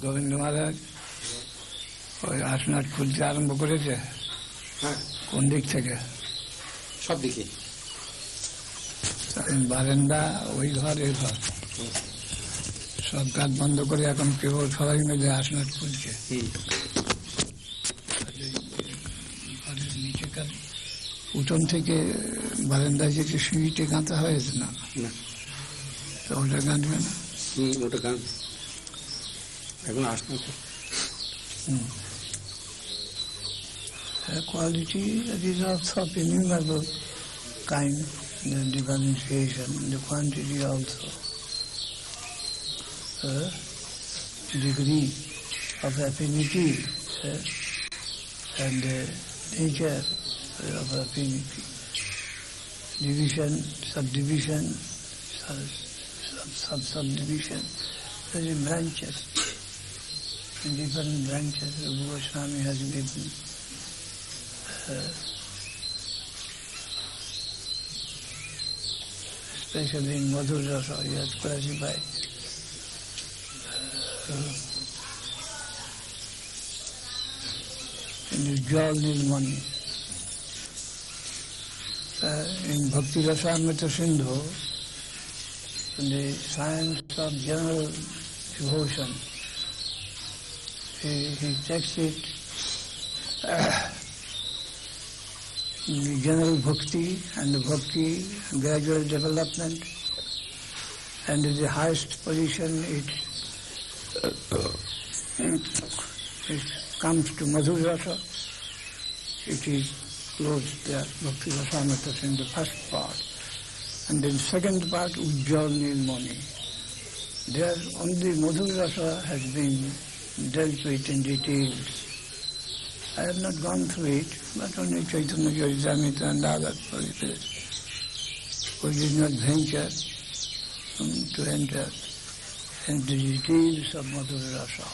গোবিন্দ মহারাজ ওই আসনাট খুলতে আরম্ভ করেছে। কোন দিক থেকে? সব দিকে। বারান্দা, ওই ঘর, এই ঘর, সব কাজ বন্ধ করে এখন কেবল সবাই মিলে আসনাট খুলছে। ঘরের নিচেকার উঠোন থেকে বারান্দায় যেতে সিঁড়িতে গাঁথা হয়েছে না, তো ওটা গাঁথবে না? ওটা গান এখন আসনাট। Quality is also of innumerable kind, the differentiation, the quantity also. Degree of affinity and the nature of affinity. Division, subdivision, subdivision, there are branches. In different branches, Guru Goswami has given especially in Madhura, he has classified in the jewel money. In Bhakti Raksak Sindhu, in the science of general devotion, he takes it the general bhakti and the bhakti gradual development, and the highest position it comes to Madhura. It is closed there, Bhakti Raksak in the first part, and then second part Ujjal Nilmani. There only Madhura has been dealt with in details. I have not gone through it, but only Chaitanya Charitamrita and other places. We did not venture to enter into the details of Madhura Rasa.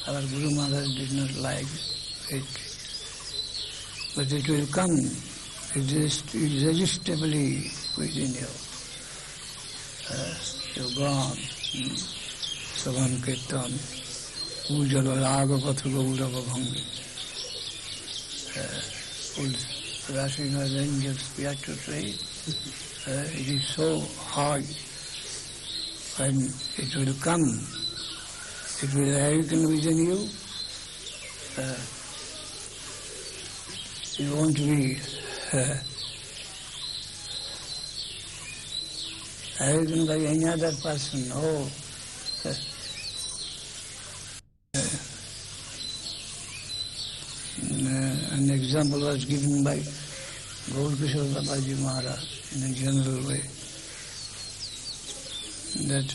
Our Guru Maharaj did not like it, but it will come irresistibly within you. You go on, Savan Kirtan, Ujjala Raga Patha Gaurava Bhangi. Rushing our angels, we have to say, it is so high. When it will come, it will awaken within you. You won't be awakened by any other person. Oh, an example was given by Gaur-Kishore Babaji Maharaj in a general way, that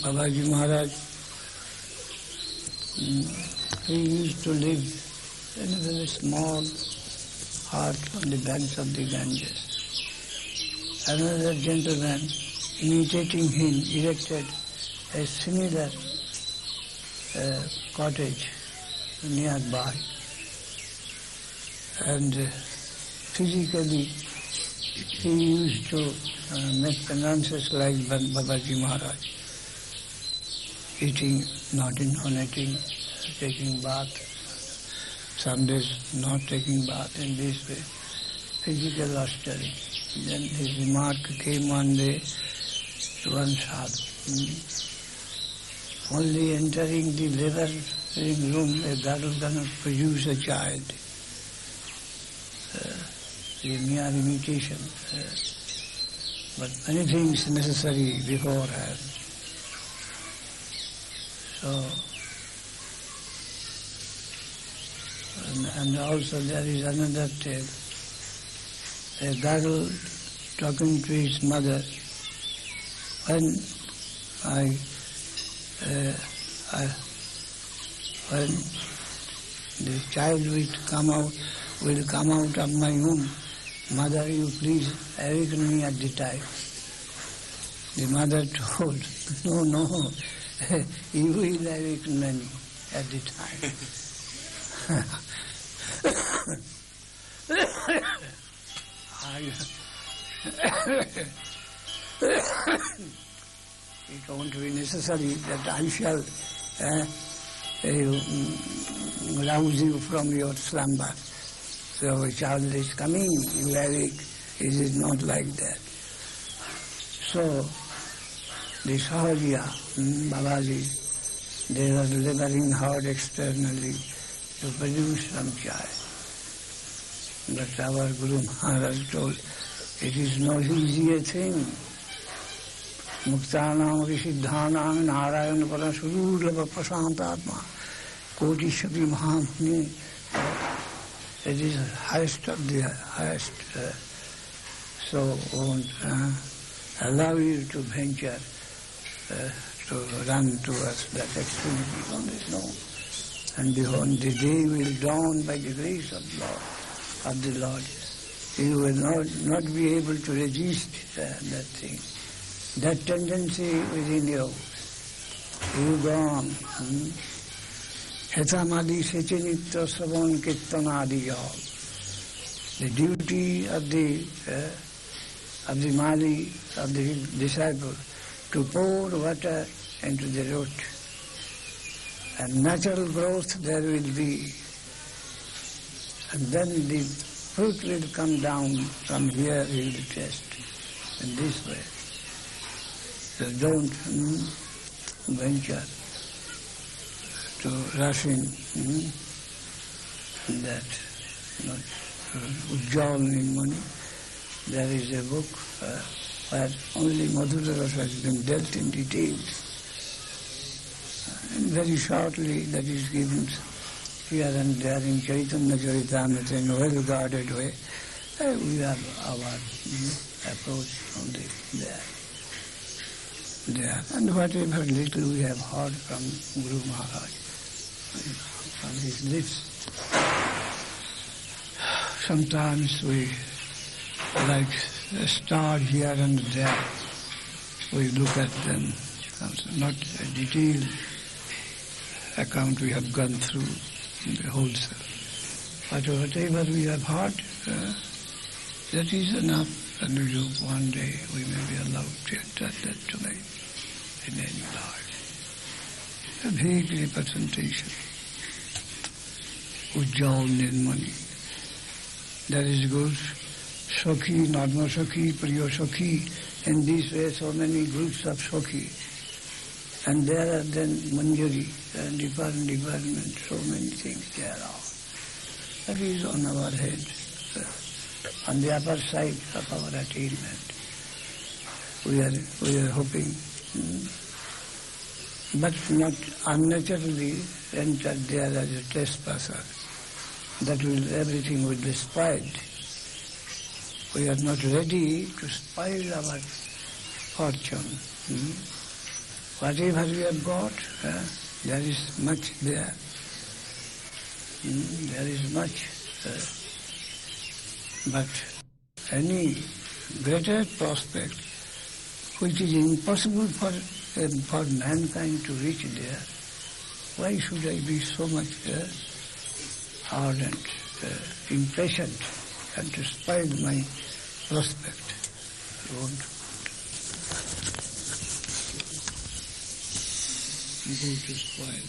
Babaji Maharaj, he used to live in a very small hut on the banks of the Ganges. Another gentleman, imitating him, erected a similar cottage nearby. And physically he used to make penances like Babaji Maharaj, eating, not intonating, taking bath, some days not taking bath, in this way, physical austerity. Then his remark came one day to one sadhu. Only entering the laboring room, a girl cannot produce a child. The mere imitation, but many things necessary beforehand. So, and also there is another tale. A girl talking to his mother. When when the child will come out of my womb, Mother, you please awaken me at the time. The mother told, no, you will have many at the time. It won't be necessary that I shall rouse you from your slumber. So a child is coming, you have it. It is not like that. So, the Sahaja, Babaji, they were laboring hard externally to produce some child. But our Guru Maharaj told, it is no easier thing. Muktanam Rishiddhanam Narayan Parasurulava Prasantatma Koti Shabi Mahamuni. It is highest of the highest. So won't allow you to venture to run towards that extremity. Only no. And behold, the day will dawn by the grace of the Lord. You will not be able to resist that thing. That tendency within you. You go on. Hetamadi Sechinitya Savan Kirtanadi all. The duty of the Mali, of the disciple, to pour water into the root. And natural growth there will be. And then the fruit will come down from here, he will test in this way. So don't venture to rush in that. Ujjal in money. There is a book where only Madhura has been dealt in details. And very shortly that is given here and there in Chaitanya Charitamrita in a well-guarded way. We have our approach only there. And whatever little we have heard from Guru Maharaj, from his lips, sometimes we, like a star here and there, we look at them. Not a detailed account we have gone through in the whole self. But whatever we have heard, that is enough. And we hope one day we may be allowed to enter that domain in any life. A vague representation. Ujjal Nirmani. That is good. Sakhi, Nadma Sakhi, Priya Sakhi. In this way, so many groups of Sakhi. And there are then Manjari and department, so many things there are. That is on our head, on the upper side of our attainment. We are hoping, but not unnaturally enter there as a trespasser. That everything will be spoiled. We are not ready to spoil our fortune. Whatever we have got, there is much there. There is much. But any greater prospect, which is impossible for mankind to reach there, why should I be so much ardent, impatient, and to spoil my prospect? I won't. Go to spoil.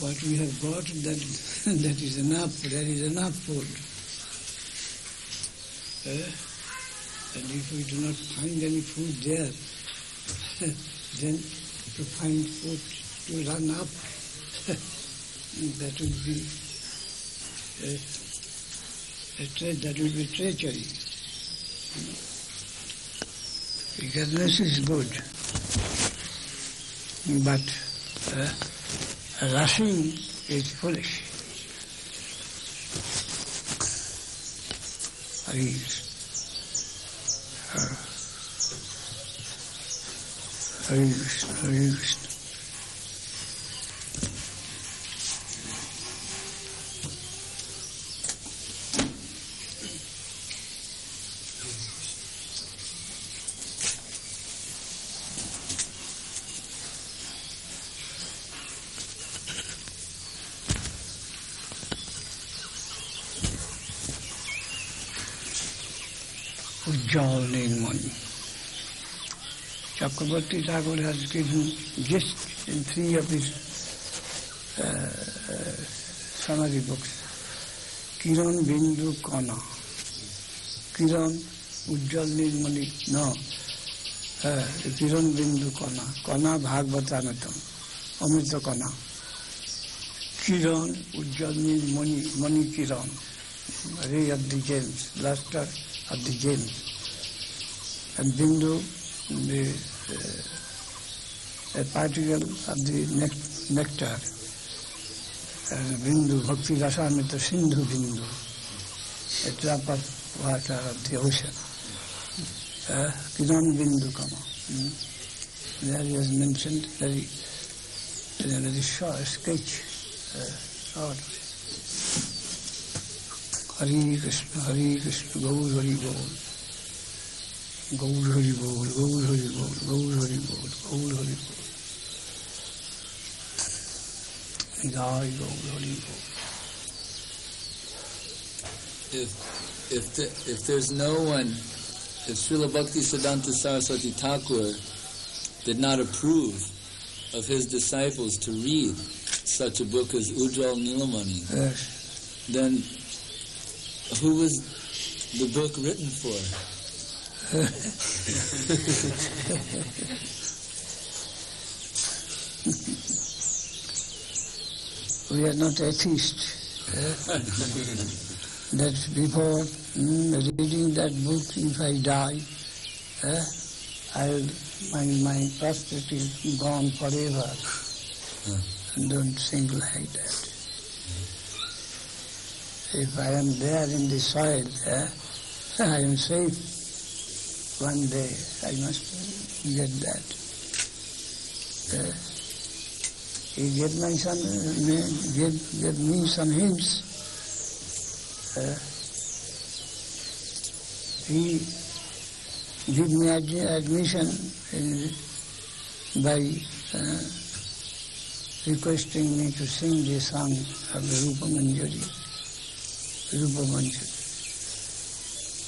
What we have got, that is enough. There is enough food. And if we do not find any food there, then to find food to run up, that will be treachery. Eagerness is good. But rushing is foolish. Hare Krishna. Ujjal Nilmani. Chakravarti Thakur has given just in 3 of his summary books. Kiran Bindu Kana. Kiran Ujjal Nilmani. No. Kiran Bindu Kana. Kana Bhagavatamritam. Amrita Kana. Kiran Ujjal Nilmani. Mani Kiran. Ray of the gems. Luster of the gems. And Bindu, a particle of the nectar. Bindu, Bhakti Raksak, Sindhu Bindu, a drop of water of the ocean. Kiran Bindu Kama. There he has mentioned in a very short sketch, short. Hare Krishna, Gaur Hari Bol. Gaur Hari Bol, Gaur Hari Bol, Gaur Hari Bol, Gaur Hari Bol. Jai Gaur Hari Bol. If there's no one, if Srila Bhakti Siddhanta Saraswati Thakur did not approve of his disciples to read such a book as Ujjal Nilamani, Yes. then who was the book written for? We are not atheists. That before reading that book, if I die, my prosperity is gone forever. And don't think like that. If I am there in the soil, I am safe. One day I must get that. He gave me some hints. He gave me admission by requesting me to sing the song of the Rupa Manjari.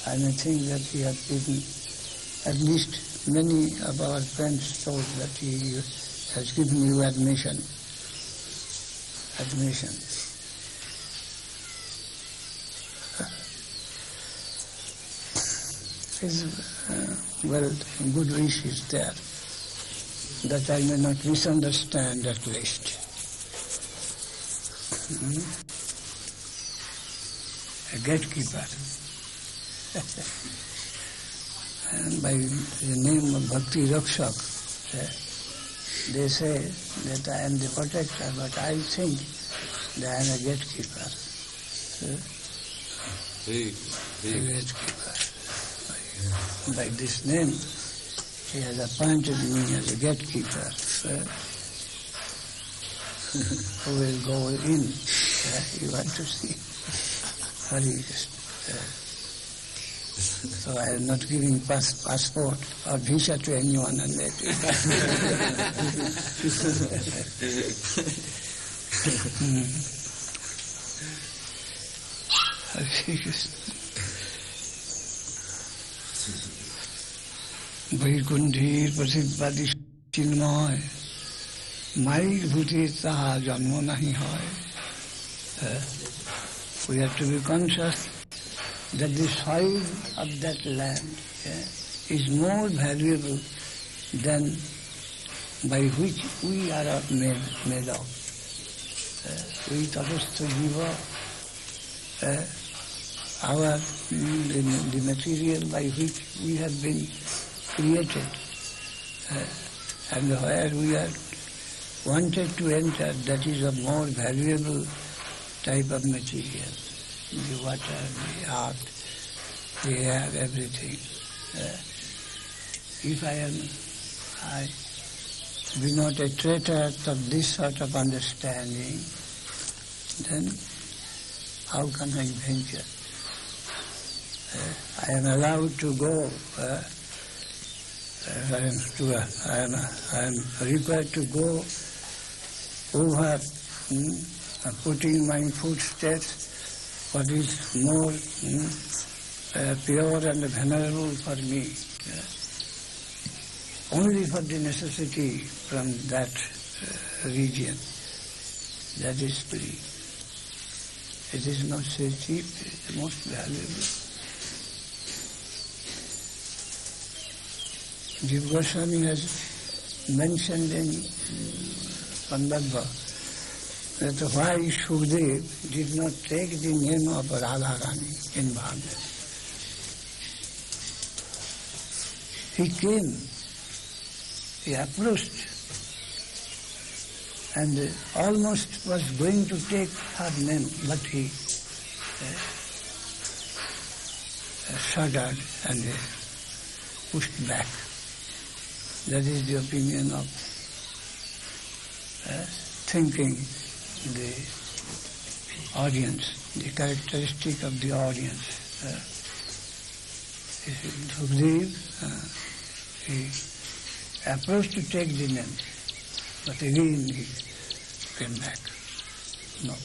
And I think that he had given, at least many of our friends told that he has given you admission. His good wish is there, that I may not misunderstand at least. A gatekeeper. And by the name of Bhakti Raksak, they say that I am the protector, but I think that I am a gatekeeper. A gatekeeper. By this name, he has appointed me as a gatekeeper who will go in. You want to see? Hare Krishna. So I am not giving passport or visa to anyone and that. Hare Krishna. Vaikunthe Prasidpadi Chinmay Mai Bhuti Taha Janmo Nahi Hoy. We have to be conscious that the soil of that land is more valuable than by which we are made of. We tapastha jiva, the material by which we have been created, and where we are wanted to enter, that is a more valuable type of material. The water, the earth, the air, everything. If I be not a traitor of this sort of understanding, then how can I venture? I am allowed to go. I am required to go over putting my footsteps what is more pure and venerable for me. Only for the necessity from that region. That is free. It is not so cheap, it is the most valuable. Jiva Goswami has mentioned in Pandava that why Sukadev did not take the name of Radharani in Bhagavat. He came, he approached, and almost was going to take her name, but he shuddered and pushed back. That is the opinion of thinking the audience, the characteristic of the audience. Sukadev, he approached to take the name, but again he came back. No.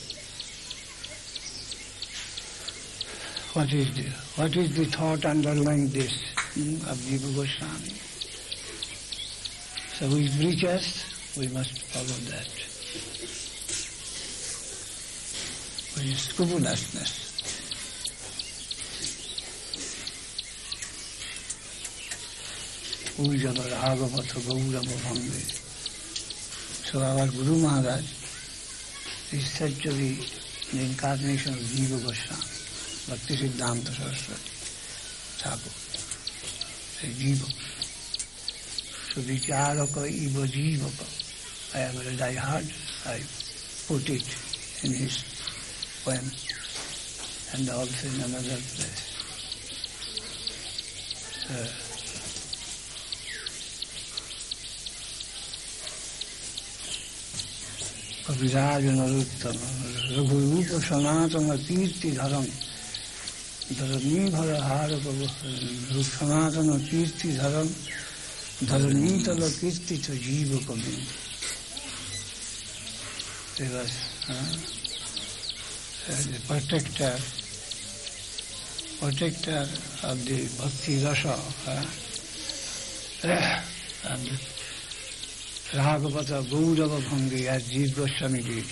What is the thought underlying this of Jiva Goswami? So we preachers, we must follow that. With scrupulousness. Ujjala Bhagavata Gaurava Bhange. So our Guru Maharaj is said to be the incarnation of Jiva Goswami, Bhakti Siddhanta Saraswati, Thakur, Jiva. So Vicharaka Iva Jivaka. I have read, I heard, I put it in his poem and also in another place. Kaviraj Naruttama, Raghurupa Sanatana Kirti Dharam, Dharani Bharahara Sanatana Kirti Dharam, Dharani Tala Kirti to Jiva Kami. He was the protector of the Bhakti Rasa and Bhagavata Gaurava Bhangi as Jiva Goswami did.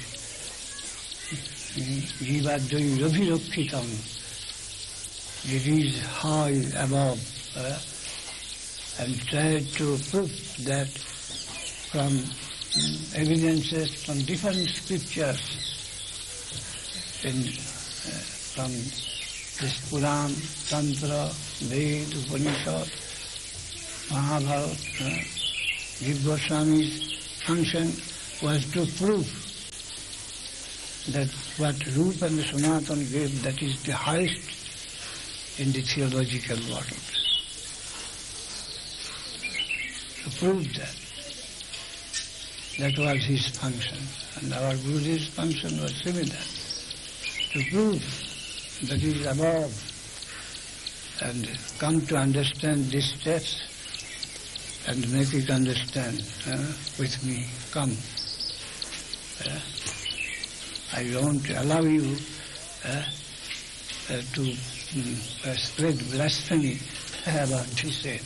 Jivadvai Ravirakhitam. It is high above and tried to prove that from evidences from different scriptures from this Puran, Tantra, Ved, Upanishad, Mahabharata. Jiva Goswami's function was to prove that what Rupa and Sanatana gave, that is the highest in the theological world. To prove that. That was his function. And our Guru's function was similar. To prove that he is above and come to understand these steps and make it understand with me. Come. I won't allow you to spread blasphemy about this same.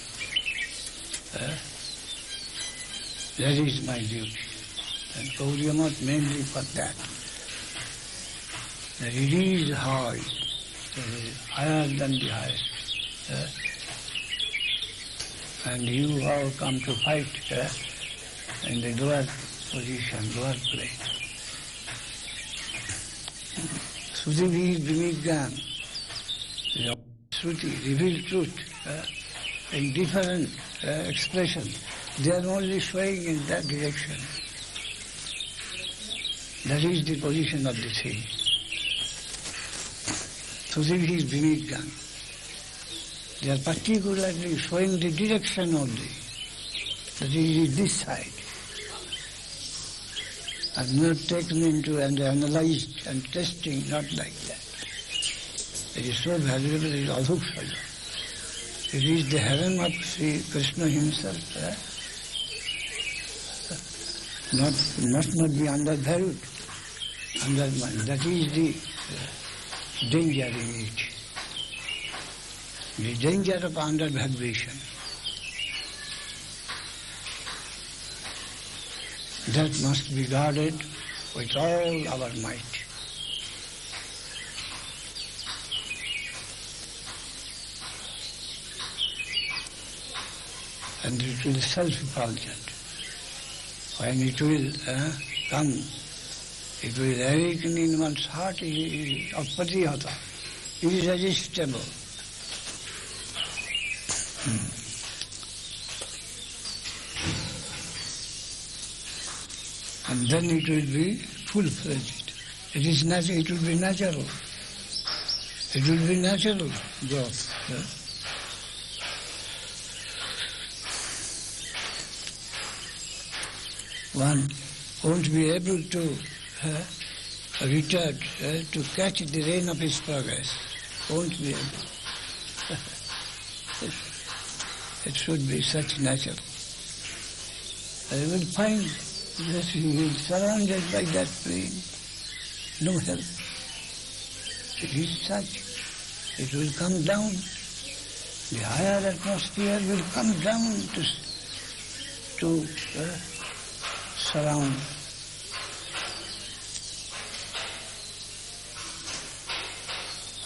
That is my duty. And Gauriamat mainly for that. That it is high, higher than the highest. And you all come to fight in the lower position, lower plane. Shruti is Vimigyan. Shruti, revealed truth, in different expression. They are only swaying in that direction. That is the position of the thing. Shruti is Vimigyan. They are particularly showing the direction only. That is this side. And not taken into and analyzed and testing, not like that. It is so valuable, it is adoksaja. It is the heaven of Sri Krishna himself. Must not be undervalued, undermined. That is the danger in it. The danger of undervaluation. That must be guarded with all our might. And it will self-effulgent. When it will come, it will awaken in one's heart, apatihata, irresistible. And then it will be full-fledged. It is natural. It will be natural. It will be natural growth. One won't be able to return to catch the rain of his progress. Won't be able. It should be such natural. I will find that he is surrounded by that plane. No help. It is such. It will come down. The higher atmosphere will come down to surround.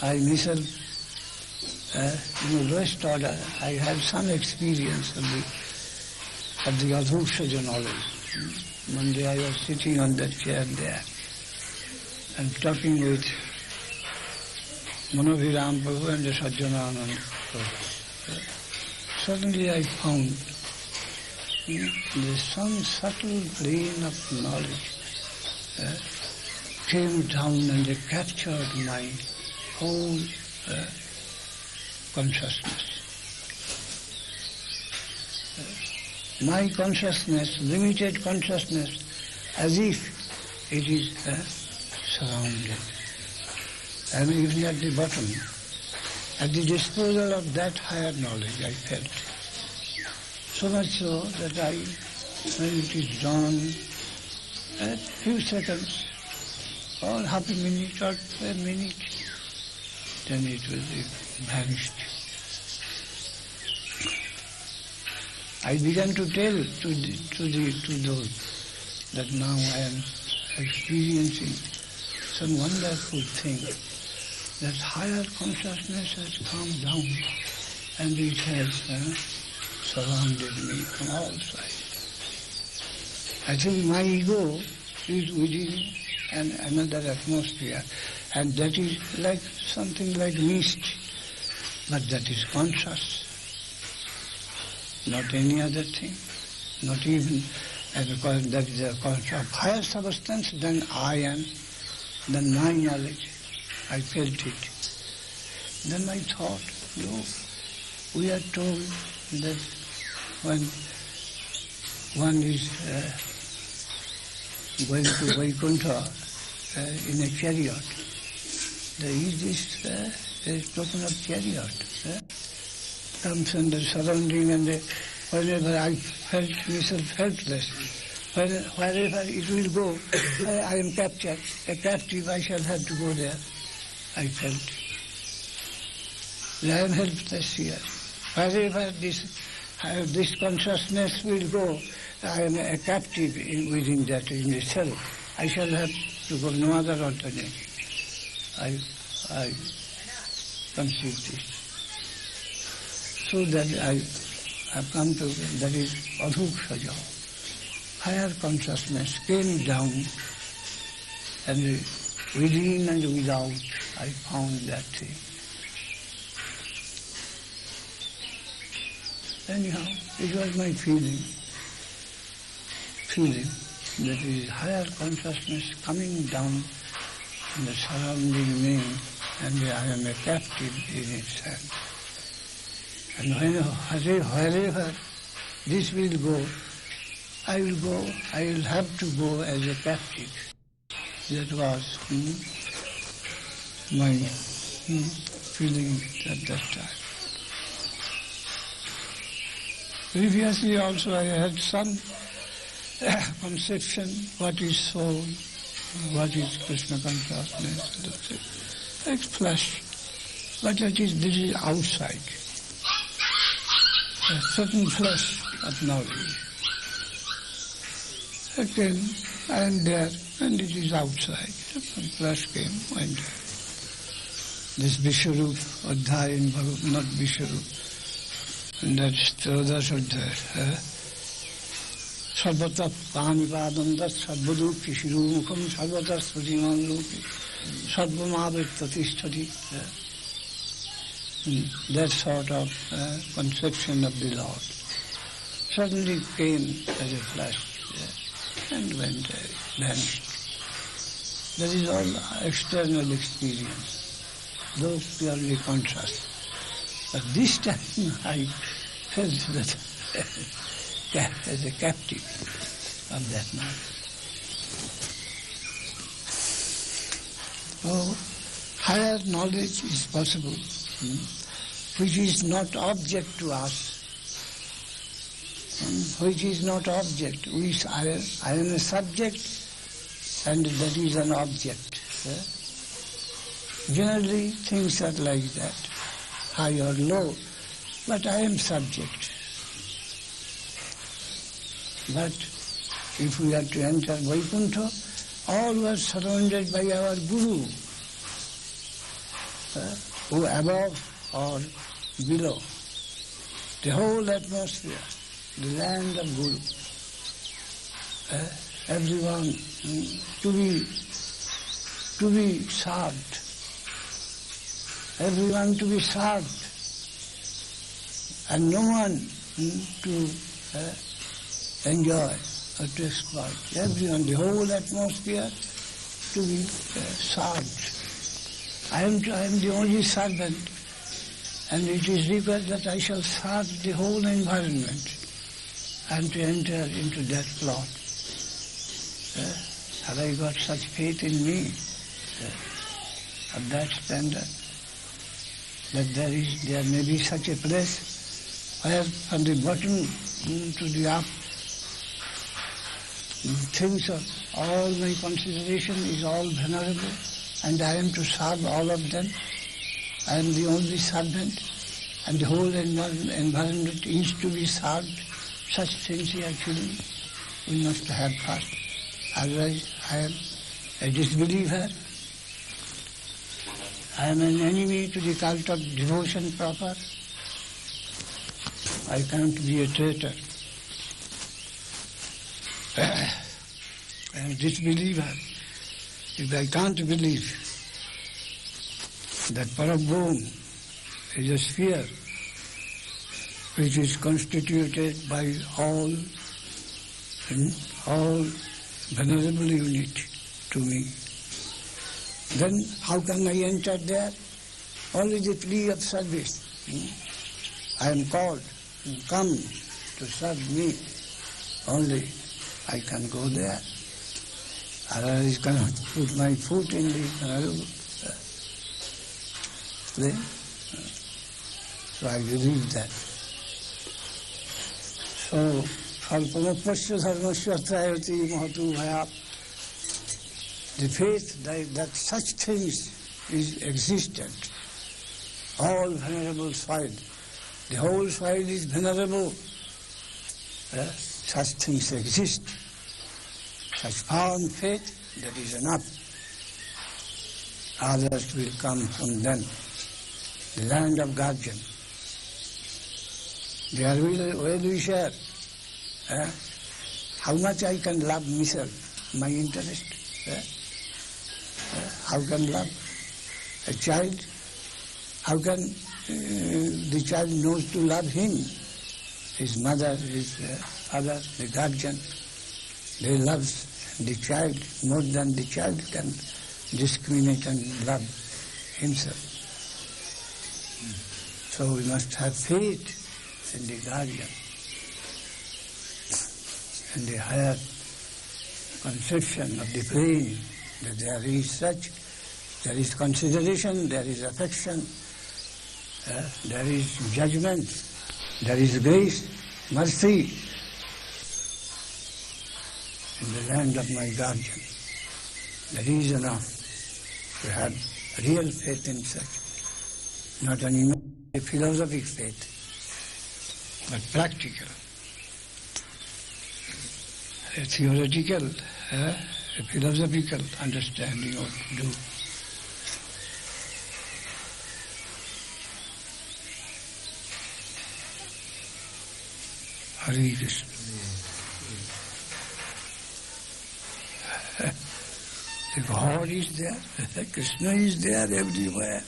I myself, in the lowest order, I had some experience of the adoksaja knowledge. One day I was sitting on that chair there and talking with Manoviram Prabhu and the Sajjananand Prabhu. Suddenly I found there's some subtle plane of knowledge came down and they captured my whole consciousness. My consciousness, limited consciousness, as if it is surrounded. And even at the bottom, at the disposal of that higher knowledge, I felt. So much so that when it is dawn, a few seconds, or half a minute or a minute, then it will be vanished. I began to tell to those that now I am experiencing some wonderful thing, that higher consciousness has come down and it has surrounded me from all sides. I think my ego is within another atmosphere, and that is like something like mist, but that is conscious, not any other thing, not even, because that is a conscious of higher substance than I am, than my knowledge. I felt it. Then I thought, we are told that when one is going to Vaikuntha in a chariot, there is this token of chariot. Comes under surrounding, and whenever I felt myself helpless, wherever it will go, I am captured, a captive, I shall have to go there. I felt. I am helpless here. Wherever this consciousness will go, I am a captive within that, in the self. I shall have to go, no other alternative. I conceived this. So that I have come to, that is adoksaja. Higher consciousness came down, and within and without, I found that thing. Anyhow, it was my feeling that is higher consciousness coming down and surrounding me, and I am a captive in its hand. And wherever this will go, I will have to go as a captive. That was my feeling at that time. Previously also I had some conception, what is soul, what is Krishna consciousness, it's flesh. But this is outside. a certain flesh of knowledge. It came, I am there, and it is outside. Some flesh came, went there. This Vishwarup Adhyaya in Bhagavat, not Vishwarup, and that's Trodash Adhyaya. Sarvata Panipadandat Sarvaduk Shirumukham Sarvata Svatiman Loki Sarvamavet Tatisthati. That sort of conception of the Lord suddenly came as a flash and went vanished. That is all external experience, though purely conscious. But this time I felt that as a captive of that knowledge. So, higher knowledge is possible, which is not object to us, which is not object. I am a subject, and that is an object. Generally, things are like that, high or low, but I am subject. But if we are to enter Vaikuntha, all were surrounded by our Guru, who above or below. The whole atmosphere, the land of Guru. Everyone to be served. Everyone to be served. And no one to enjoy or to exploit. Everyone, the whole atmosphere to be served. I am the only servant, and it is required that I shall serve the whole environment and to enter into that plot. Have I got such faith in me of that standard, that there may be such a place where from the bottom to the up, things of all my consideration is all venerable, and I am to serve all of them. I am the only servant, and the whole environment is to be served. Such sincere feeling we must have first. Otherwise, I am a disbeliever. I am an enemy to the cult of devotion proper. I can't be a traitor. I am a disbeliever. If I can't believe that Parabhum is a sphere which is constituted by all venerable unit to me, then how can I enter there? Only the plea of service. I am called, come to serve me. Only I can go there. Otherwise I cannot put my foot in the place. So I believe that. So, Phalpamapasya dharmasya trayati mahatu bhayat. The faith that such things is existent. All venerable soil. The whole soil is venerable. Such things exist. Such firm faith, that is enough. Others will come from them. The land of guardian. There will we share. How much I can love myself, my interest. How can love a child? How can the child knows to love him? His mother, his father, the guardian, they love the child more than the child can discriminate and love himself. So we must have faith in the guardian, in the higher conception of the plane, that there is such, there is consideration, there is affection, there is judgment, there is grace, mercy in the land of my guardian. That is enough to have real faith in such, not an philosophic faith. but practical. A theoretical, a philosophical understanding what to do. Hare Krishna. The God is there, Krishna is there everywhere.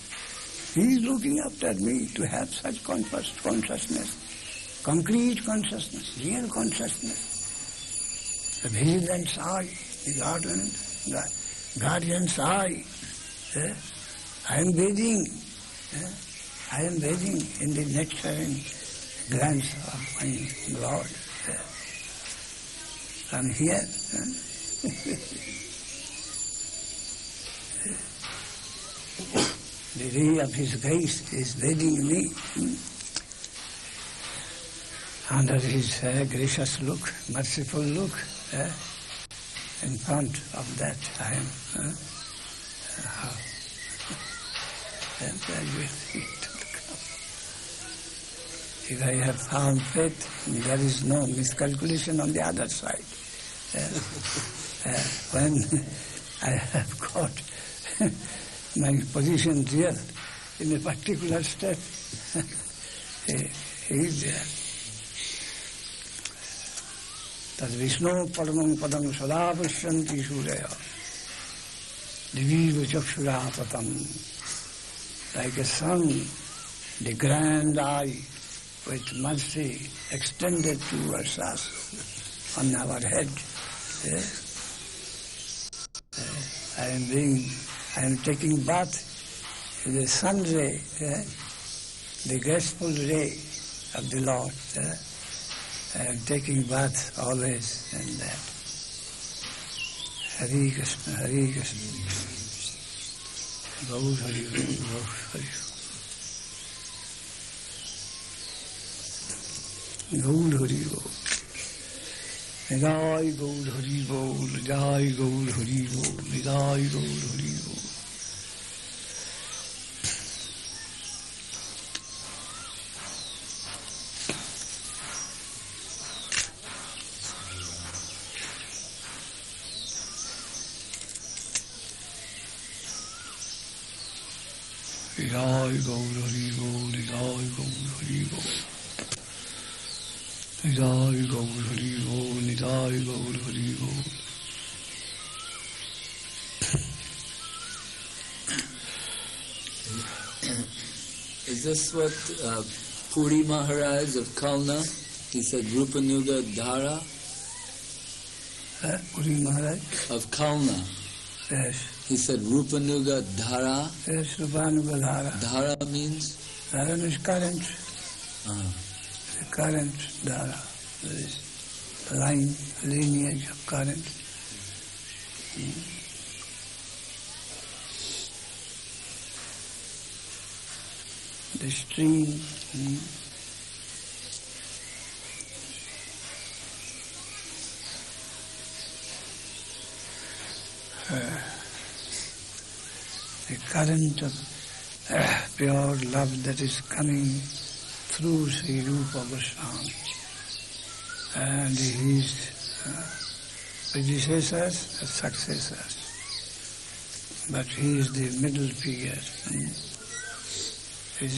He is looking after me to have such consciousness, concrete consciousness, real consciousness. The vigilance eye, the guardian's eye. I am bathing. I am bathing in the nurturing glance of my Lord. I'm here. The ray of His grace is bathing me. Under His gracious look, merciful look, in front of that I am. If I have found faith, there is no miscalculation on the other side. When I have got my position here in a particular step, He is there. Tad Vishnu Paramam Padam Sada Pashyanti Suraya Diviva Chakshura Patam. Like a sun, the grand eye with mercy extended towards us on our head. I am taking bath in the sun ray, the graceful ray of the Lord. I am taking bath always in that. Hare Krishna, Hare Krishna. Gaur Hari, Gaur Hari. Gaur Hari, Gaur. Jai Gaur Hari, Gaur. Jai Gaur Hari, Gaur. Jai Gaur Hari, Gaur. Jai Gaur Hari Gaur, Jai Gaur Hari Gaur. Jai Gaur Hari Gaur, Jai Gaur Hari Gaur. Is this what Puri Maharaj of Kalna, he said Rupanuga Dhara? Puri Maharaj? Of Kalna. Yes. He said Rupanuga Dhara. Yes, Rupanuga Dhara. Dhara means? Dhara is current. The current Dhara. There is the line, lineage of current. The stream. The current of pure love that is coming through Sri Rupa Goswami and his predecessors and successors. But he is the middle figure. His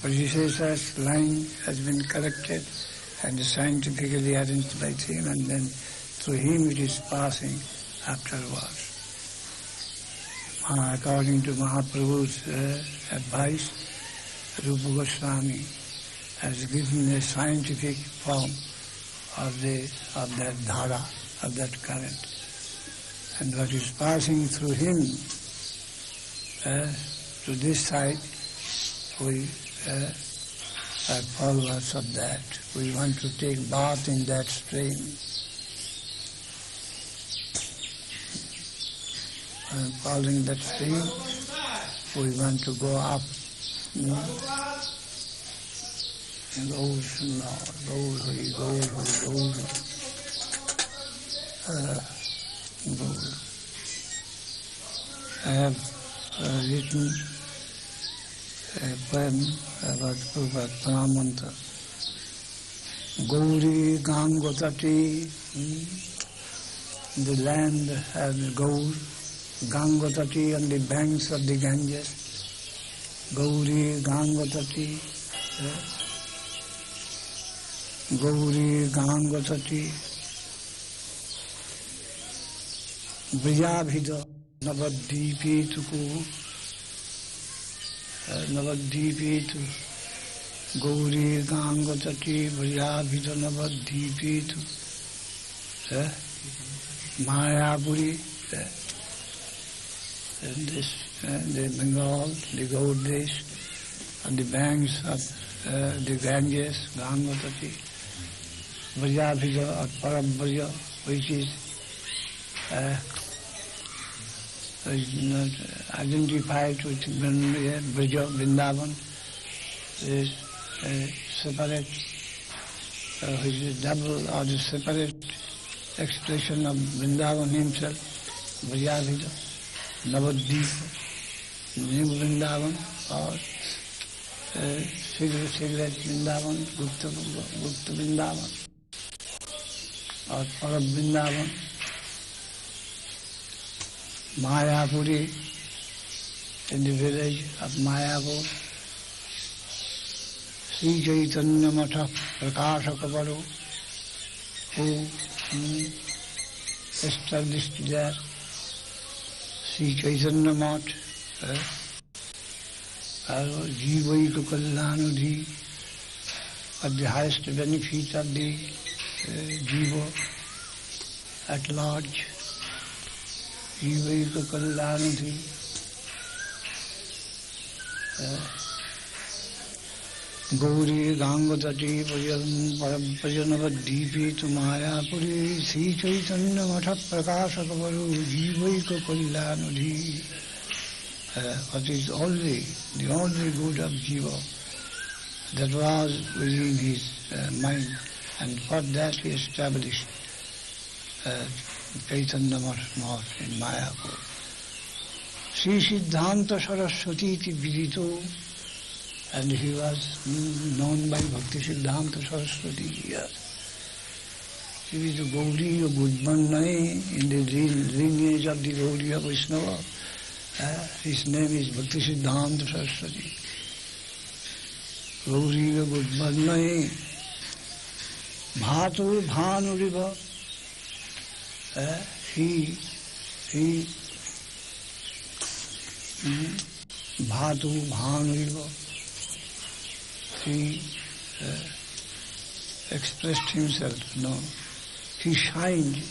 predecessors' line has been corrected and scientifically arranged by him, and then through him it is passing afterwards. According to Mahaprabhu's advice, Rupa Goswami has given a scientific form of that dhara, of that current. And what is passing through him to this side, we are followers of that. We want to take bath in that stream. And following that stream, we want to go up in the ocean now. Go, I have written a poem about Prabhupada Mantra. Gauri Gangotati, the land has Gaur, Gangotati on the banks of the Ganges, Gauri Gangotati, Gauri Gangotati, Briyabhida, Navadvipi Tuku, Navadvipi tu Gauri Gangotati, Briyabhida Navadvipi tu Mayapuri, and this, the Bengal, the Gauddesh, on the banks of the Ganges, Gangotati, Briyabhida or Parabrya, which is not identified with Brija, Vrindavan, is separate, which is double or the separate expression of Vrindavan himself, Briyabhida, Navadvipa, New Vrindavan, or cigarette Vrindavan, Gupta Vrindavan, or Parab Vrindavan, Mayapuri, in the village of Mayapur, Sri Chaitanya Matha Prakashakavaru, who established there, Sri Chaitanya Matha, Jivaika Kalyanudhi, at the highest benefit of the Jiva at large. Jivaika Kalyanudhi, Gauri Gangatati Parajanavadvipi tu Mayapuri, Sri Chaitanya Matha Prakashakavaru, Jivaika Kalyanudhi, what is the only good of Jiva that was within his mind, and for that he established Chaitanya Math in Mayapur. Sri Siddhanta Saraswati iti vidito, and he was known by Bhakti Siddhanta Saraswati. Yes. He was a Gauriya Gudmanai in the lineage of the Gauriya Vaishnava. His name is Bhakti Siddhanta Saraswati. Gauriya Gudmanai Bhatu Bhanuriva. He Bhatu Bhanuriva. He expressed himself, no. He shined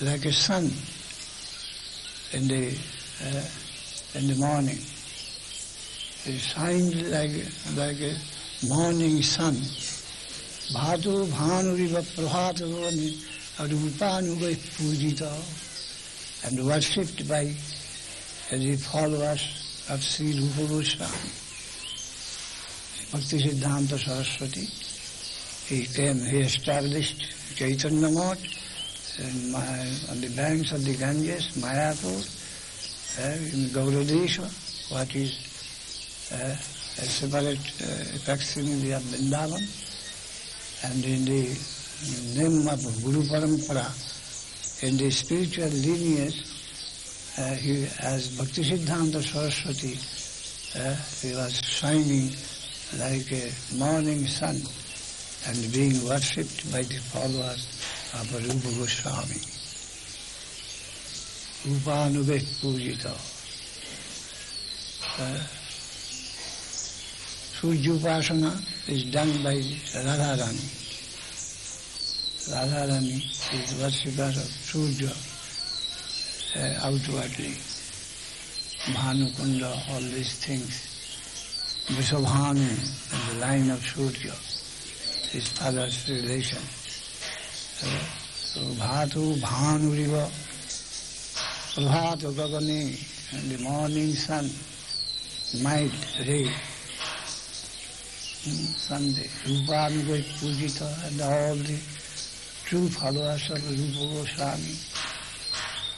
like a sun in the morning. He shined like a morning sun. Bhatu Bhanuriva Prahatavani Arupanuga Pujita, and worshipped by the followers of Sri Rupa Goswami. Bhakti Siddhanta Saraswati, he established Chaitanya Math on the banks of the Ganges, Mayapur, in Gauradesha, what is a separate facsimile of Vrindavan, and in the name of Guru Parampara, in the spiritual lineage, he, as Bhakti Siddhanta Saraswati, he was shining like a morning sun and being worshipped by the followers of Rupa Goswami. Rupanuget Pujita. Surjupasana is done by Radharani. Radharani is worshipper of Surya outwardly. Bhanukunda, all these things. Vishabhanu and the line of Surya, his father's relation. So Bhatu Bhanuriva, Prabhata Gagani, and the morning sun, mild ray, Sunday, Rupanuga Pujita, and all the true followers of Rupa Goswami,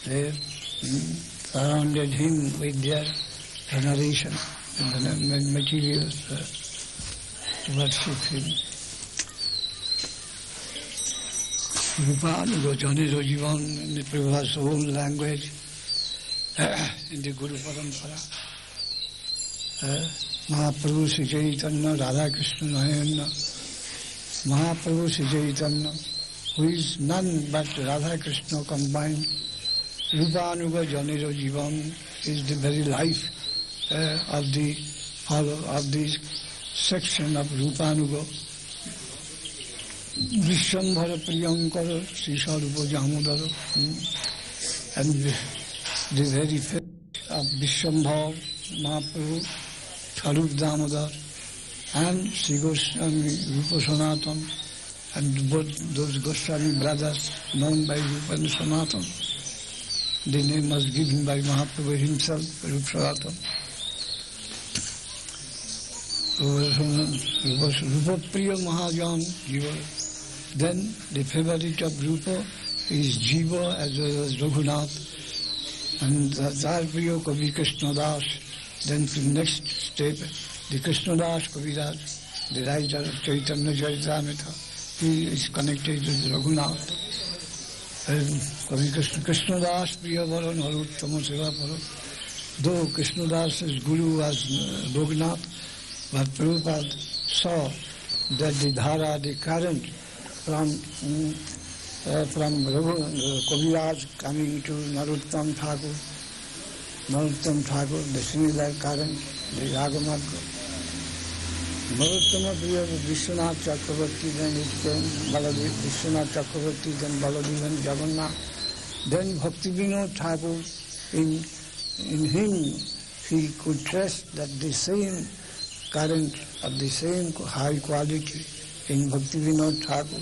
they surrounded him with their veneration, the materials, worship him. Rupa Janiro Jivan in the Prabhupada's own language, in the Guru Parampara. Mahaprabhu Sri Chaitanya, Radha Krishna Nayana, Mahaprabhu Sri Chaitanya, who is none but Radha Krishna combined. Rupanuga Janiro Jivan is the very life of the section of Rupanuga. Vishwambhara Priyankara Sri Sarupa Jamodara, and the very face of Vishwambhara Mahaprabhu, Sarup Damodar, and Sri Goswami Rupa Sanatan, and both those Goswami brothers known by Rupa and Sanatan. The name was given by Mahaprabhu himself, Rupa Sanatan. Rupa Priya Mahajan Jiva. Then the favorite of Rupa is Jiva as well as Raghunath, and Priya Kavi Krishnadas. Then to the next step, the Krishnadas Kaviraj, the writer of Chaitanya Charitamrita, he is connected with Raghunath. Kavi Krishnadas Priya Varan Haruttama Seva Param. Though Krishnadas' guru was Raghunath, but Prabhupada saw that the dhara, the current from Kaviraj coming to Narottam Thakur, the similar current, the Ragamarga. Narottama Priya Vishwanath Chakravarti, then it came Vishwanath Chakravarti, then Baladev and Jagannath. Then Bhakti Vinod Thakur, in him he could trust that the same current of the same high quality in Bhakti Vinod Thakur.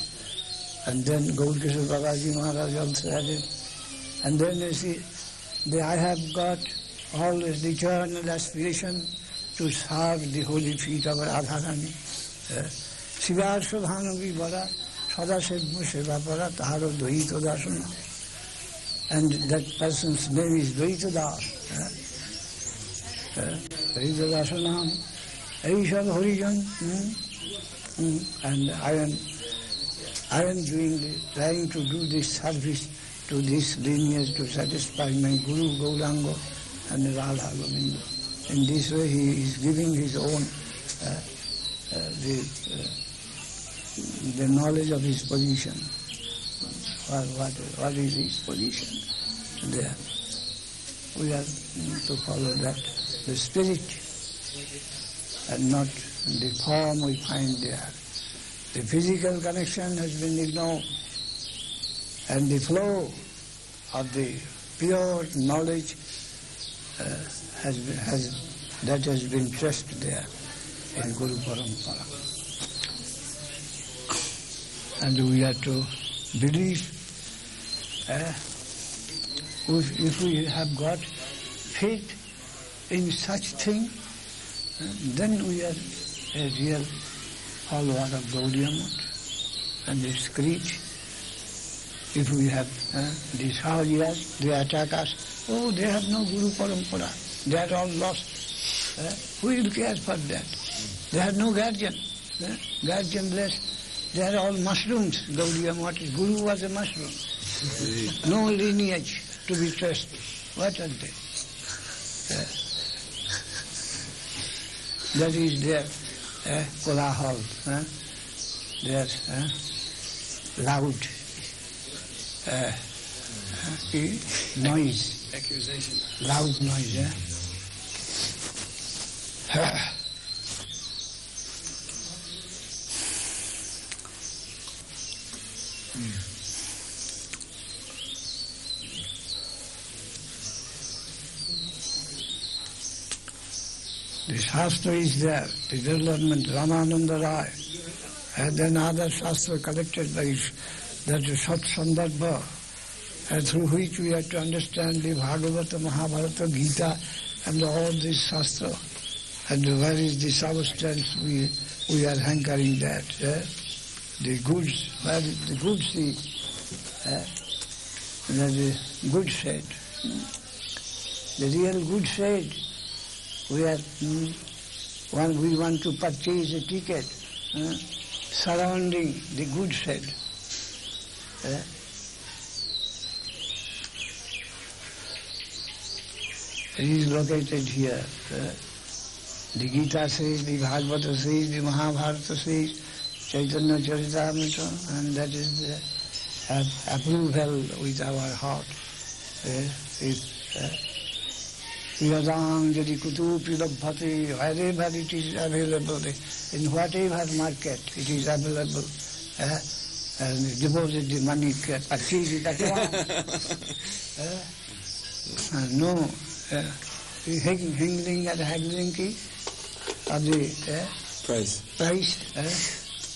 And then Gaurkishore Bhagaji Maharaj also added. And then you see, I have got always the eternal aspiration to serve the holy feet of Radharani. Shivar Sodhanavi Bara, Sada Seva Para, Taharo Dvaita Dasana. And that person's name is Dvaita Das. Dvaita Dasanam. Aishad Horijan. And I am trying to do this service to this lineage to satisfy my Guru Gauranga and Radha Govinda. In this way he is giving his own the knowledge of his position. What is his position there? We have to follow that, the spirit, and not the form we find there. The physical connection has been ignored, and the flow of the pure knowledge has been traced there in Guru Parampara. And we have to believe, if we have got faith in such thing, then we are a real follower of Gaudiya Math and its creed. If we have these Sahajiras, they attack us. Oh, they have no Guru Parampara. They are all lost. Who will care for that? They have no guardian. Guardianless. They are all mushrooms. Gaudiya Math, Guru was a mushroom. No lineage to be traced. What are they? That is their kolahal. Their loud noise. Accusation. Loud noise. The Shastra is there, the development, Ramananda Rai, and then other Shastra collected by that Sat Sandarbha, through which we have to understand the Bhagavata, Mahabharata, Gita, and all this Shastra. And where is the substance we are hankering that? The goods, where is the goods is? The good side. The real good side. We want to purchase a ticket surrounding the good shed. It is located here. The Gita says, the Bhagavata says, the Mahabharata says, Chaitanya Charitamrita, and that is the approval with our heart. Yadang jadi kutupi labhati, wherever it is available, in whatever market it is available, and deposit the money, purchase it at once. No, haggling and haggling ki, of the price,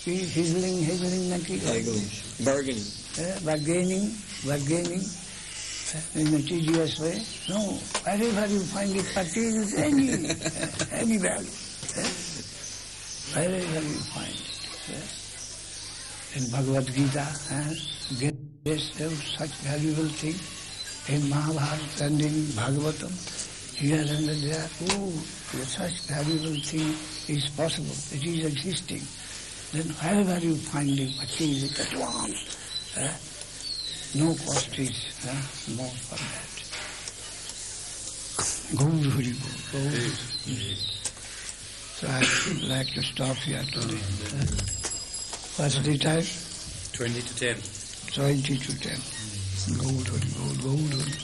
haggling na ki, bargaining, in a tedious way. No, wherever you find it, purchase it any value. Wherever you find it. In Bhagavad Gita, there's such valuable thing. In Mahabharata and in Bhagavatam, here and there, such valuable thing is possible. It is existing. Then wherever you find it, purchase it at once. No cost is more for that. Gaur Hari Bol. So I'd like to stop here today. What's the time? 20 to 10. 20 to 10. Gaur Hari Bol, Gaur Hari.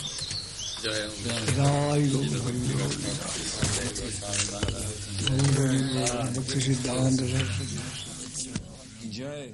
Jai Gaur Hari Bol. Gaur Hari Bol. Bhakti Siddhanta Saraswati. Jai.